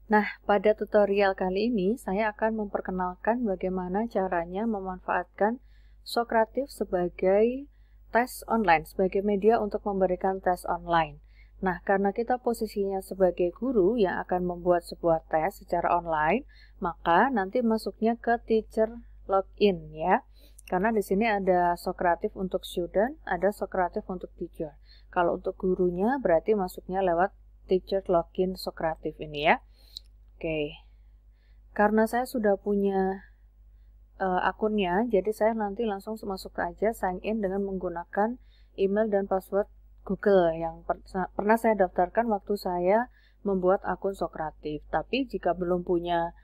Nah, pada tutorial kali ini saya akan memperkenalkan bagaimana caranya memanfaatkan Socrative sebagai tes online, sebagai media untuk memberikan tes online. Nah, karena kita posisinya sebagai guru yang akan membuat sebuah tes secara online, maka nanti masuknya ke teacher login ya. Karena di sini ada Socrative untuk student, ada Socrative untuk teacher. Kalau untuk gurunya berarti masuknya lewat teacher login Socrative ini ya. Oke, karena saya sudah punya akunnya, jadi saya nanti langsung masuk aja sign in dengan menggunakan email dan password Google yang pernah saya daftarkan waktu saya membuat akun Socrative. Tapi jika belum punya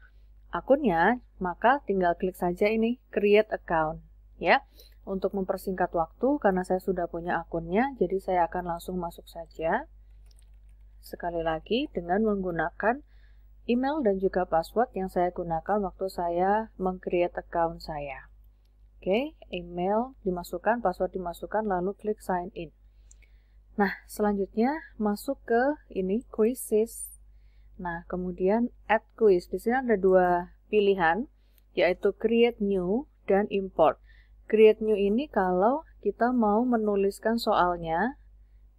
akunnya, maka tinggal klik saja ini create account ya. Untuk mempersingkat waktu, karena saya sudah punya akunnya, jadi saya akan langsung masuk saja. Sekali lagi dengan menggunakan email dan juga password yang saya gunakan waktu saya meng-create account saya. Oke, email dimasukkan, password dimasukkan, lalu klik sign in. Nah, selanjutnya masuk ke ini quizzes. Nah, kemudian add quiz. Di sini ada dua pilihan, yaitu create new dan import. Create new ini kalau kita mau menuliskan soalnya,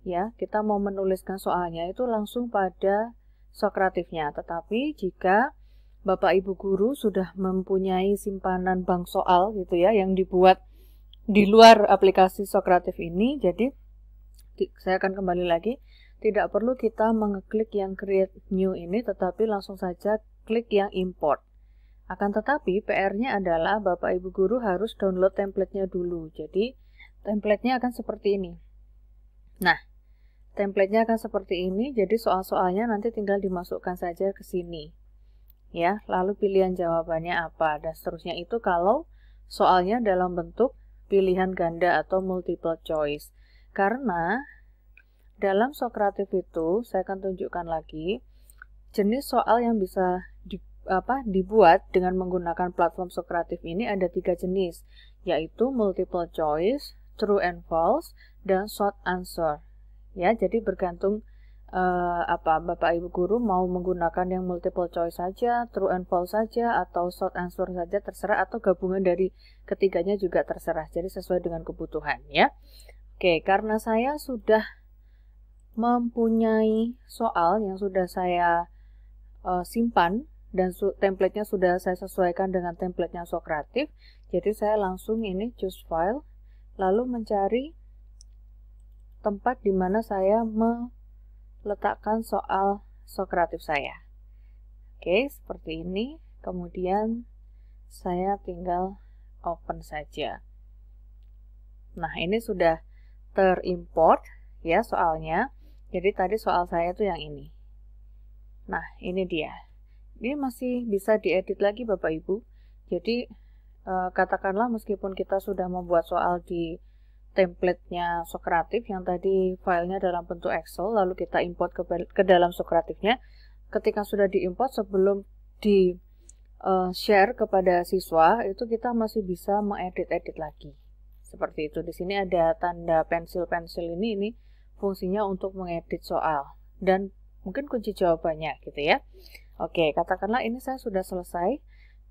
ya, kita mau menuliskan soalnya itu langsung pada Socrative-nya. Tetapi jika Bapak Ibu guru sudah mempunyai simpanan bank soal gitu ya yang dibuat di luar aplikasi Socrative ini, jadi saya akan kembali lagi, tidak perlu kita mengeklik yang create new ini, tetapi langsung saja klik yang import. Akan tetapi PR-nya adalah Bapak Ibu guru harus download template-nya dulu. Jadi template-nya akan seperti ini. Nah, template-nya akan seperti ini, jadi soal-soalnya nanti tinggal dimasukkan saja ke sini. Ya, lalu pilihan jawabannya apa, dan seterusnya itu kalau soalnya dalam bentuk pilihan ganda atau multiple choice. Karena dalam Socrative itu, saya akan tunjukkan lagi, jenis soal yang bisa dibuat dengan menggunakan platform Socrative ini ada 3 jenis, yaitu multiple choice, true and false, dan short answer. Ya, jadi bergantung Bapak Ibu guru mau menggunakan yang multiple choice saja, true and false saja, atau short answer saja terserah, atau gabungan dari ketiganya juga terserah. Jadi sesuai dengan kebutuhan ya. Oke, karena saya sudah mempunyai soal yang sudah saya simpan dan template-nya sudah saya sesuaikan dengan template-nya Socrative, jadi saya langsung ini choose file, lalu mencari tempat di mana saya meletakkan soal Socrative saya. Oke, seperti ini. Kemudian saya tinggal open saja. Nah, ini sudah terimport ya soalnya. Jadi tadi soal saya itu yang ini. Nah, ini dia. Ini masih bisa diedit lagi Bapak Ibu. Jadi katakanlah meskipun kita sudah membuat soal di template-nya Socrative yang tadi filenya dalam bentuk Excel, lalu kita import ke dalam Socrative-nya. Ketika sudah diimport, sebelum di share kepada siswa, itu kita masih bisa mengedit-edit lagi. Seperti itu. Di sini ada tanda pensil-pensil ini fungsinya untuk mengedit soal dan mungkin kunci jawabannya gitu ya. Oke, katakanlah ini saya sudah selesai,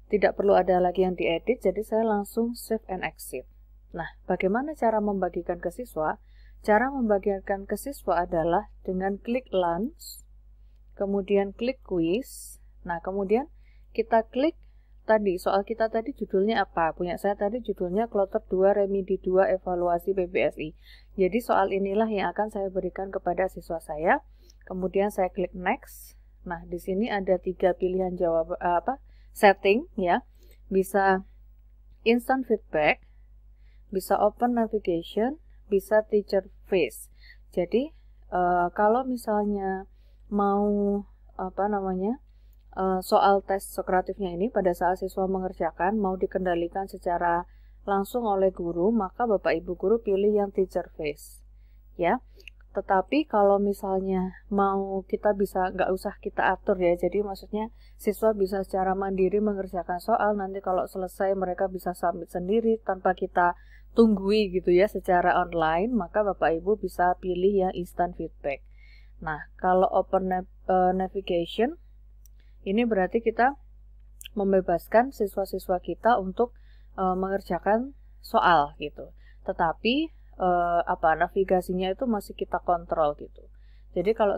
tidak perlu ada lagi yang diedit, jadi saya langsung save and exit. Nah, bagaimana cara membagikan ke siswa? Cara membagikan ke siswa adalah dengan klik lunch, kemudian klik quiz. Nah, kemudian kita klik tadi, soal kita tadi judulnya apa? Punya saya tadi judulnya Kloter 2 Remedi 2 Evaluasi PBSI. Jadi soal inilah yang akan saya berikan kepada siswa saya. Kemudian saya klik next. Nah, di sini ada 3 pilihan jawab setting ya. Bisa instant feedback, bisa open navigation, bisa teacher face. Jadi kalau misalnya mau soal tes Socrative-nya ini pada saat siswa mengerjakan mau dikendalikan secara langsung oleh guru, maka Bapak Ibu guru pilih yang teacher face ya. Tetapi kalau misalnya mau kita bisa nggak usah kita atur ya, jadi maksudnya siswa bisa secara mandiri mengerjakan soal, nanti kalau selesai mereka bisa submit sendiri tanpa kita tunggui gitu ya secara online, maka Bapak Ibu bisa pilih yang instant feedback. Nah, kalau open navigation Ini berarti kita membebaskan siswa-siswa kita untuk mengerjakan soal gitu. Tetapi navigasinya itu masih kita kontrol gitu. Jadi kalau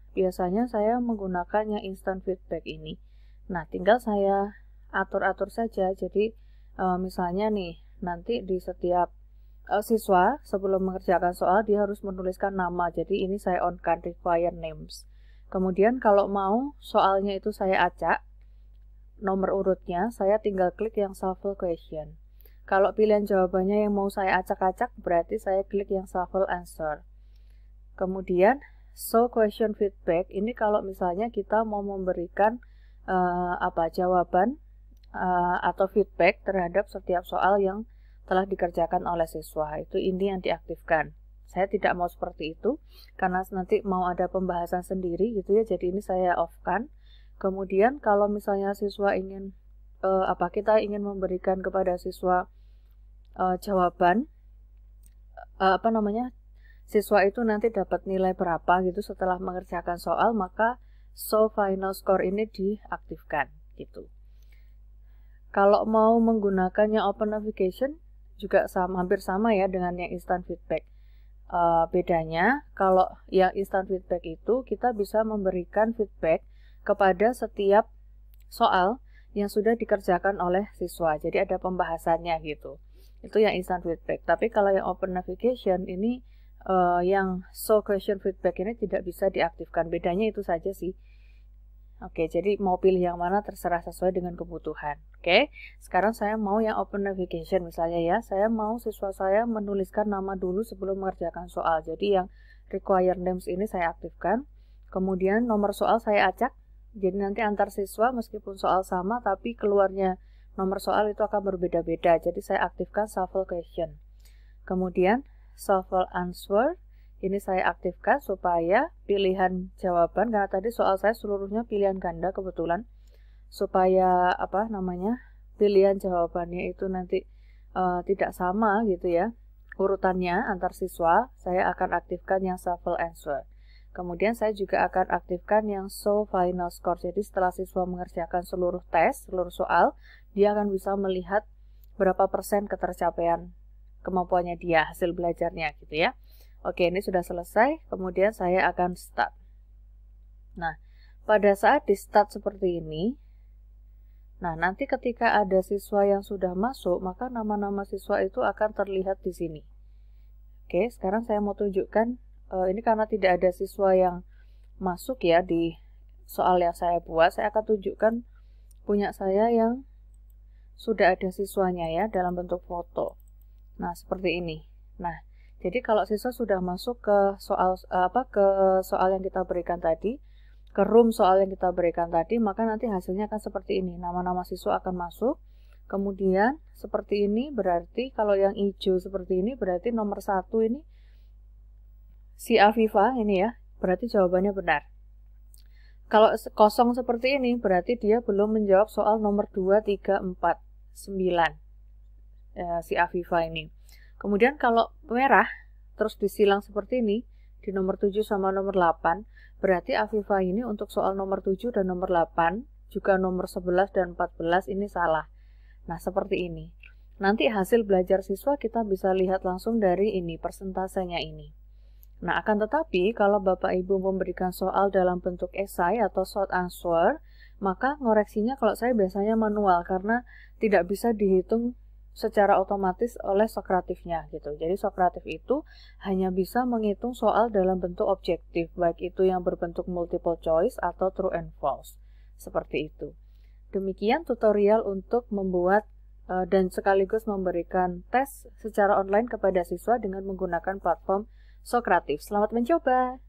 biasanya saya menggunakan yang instant feedback ini. Nah, tinggal saya atur-atur saja. Jadi misalnya nih, nanti di setiap siswa sebelum mengerjakan soal dia harus menuliskan nama. Jadi ini saya on-kan require names. Kemudian kalau mau soalnya itu saya acak, nomor urutnya saya tinggal klik yang shuffle question. Kalau pilihan jawabannya yang mau saya acak-acak, berarti saya klik yang shuffle answer. Kemudian show question feedback. Ini kalau misalnya kita mau memberikan jawaban atau feedback terhadap setiap soal yang telah dikerjakan oleh siswa. Itu ini yang diaktifkan. Saya tidak mau seperti itu karena nanti mau ada pembahasan sendiri gitu ya. Jadi ini saya off-kan. Kemudian kalau misalnya siswa ingin kita ingin memberikan kepada siswa jawaban siswa itu nanti dapat nilai berapa gitu setelah mengerjakan soal, maka show final score ini diaktifkan gitu. Kalau mau menggunakannya open navigation juga hampir sama ya dengan yang instant feedback. Bedanya kalau yang instant feedback itu kita bisa memberikan feedback kepada setiap soal yang sudah dikerjakan oleh siswa. Jadi ada pembahasannya gitu. Itu yang instant feedback. Tapi kalau yang open navigation ini yang show question feedback ini tidak bisa diaktifkan. Bedanya itu saja sih. Oke, jadi mau pilih yang mana terserah sesuai dengan kebutuhan. Oke, sekarang saya mau yang open navigation misalnya ya. Saya mau siswa saya menuliskan nama dulu sebelum mengerjakan soal. Jadi yang require names ini saya aktifkan. Kemudian nomor soal saya acak. Jadi nanti antar siswa meskipun soal sama tapi keluarnya nomor soal itu akan berbeda-beda. Jadi saya aktifkan shuffle question. Kemudian shuffle answer. Ini saya aktifkan supaya pilihan jawaban, karena tadi soal saya seluruhnya pilihan ganda kebetulan, supaya pilihan jawabannya itu nanti tidak sama gitu ya urutannya antar siswa. Saya akan aktifkan yang shuffle answer. Kemudian saya juga akan aktifkan yang show final score. Jadi setelah siswa mengerjakan seluruh tes, seluruh soal, dia akan bisa melihat berapa persen ketercapaian kemampuannya dia, hasil belajarnya gitu ya. Oke, ini sudah selesai. Kemudian saya akan start. Nah, pada saat di start seperti ini, nah nanti ketika ada siswa yang sudah masuk, maka nama-nama siswa itu akan terlihat di sini. Oke, sekarang saya mau tunjukkan, ini karena tidak ada siswa yang masuk ya di soal yang saya buat, saya akan tunjukkan punya saya yang sudah ada siswanya ya dalam bentuk foto. Nah, seperti ini. Nah, jadi kalau siswa sudah masuk ke soal yang kita berikan tadi, ke room soal yang kita berikan tadi, maka nanti hasilnya akan seperti ini. Nama-nama siswa akan masuk. Kemudian seperti ini berarti kalau yang hijau seperti ini berarti nomor 1 ini si Afifa ini ya, berarti jawabannya benar. Kalau kosong seperti ini berarti dia belum menjawab soal nomor 2, 3, 4, 9 si Afifa ini. Kemudian kalau merah terus disilang seperti ini di nomor 7 sama nomor 8, berarti Afifa ini untuk soal nomor 7 dan nomor 8, juga nomor 11 dan 14 ini salah. Nah, seperti ini. Nanti hasil belajar siswa kita bisa lihat langsung dari ini, persentasenya ini. Nah, akan tetapi kalau Bapak Ibu memberikan soal dalam bentuk esai atau short answer, maka ngoreksinya kalau saya biasanya manual karena tidak bisa dihitung secara otomatis oleh Sokratifnya gitu. Jadi Sokratif itu hanya bisa menghitung soal dalam bentuk objektif, baik itu yang berbentuk multiple choice atau true and false. Seperti itu. Demikian tutorial untuk membuat dan sekaligus memberikan tes secara online kepada siswa dengan menggunakan platform Sokratif. Selamat mencoba!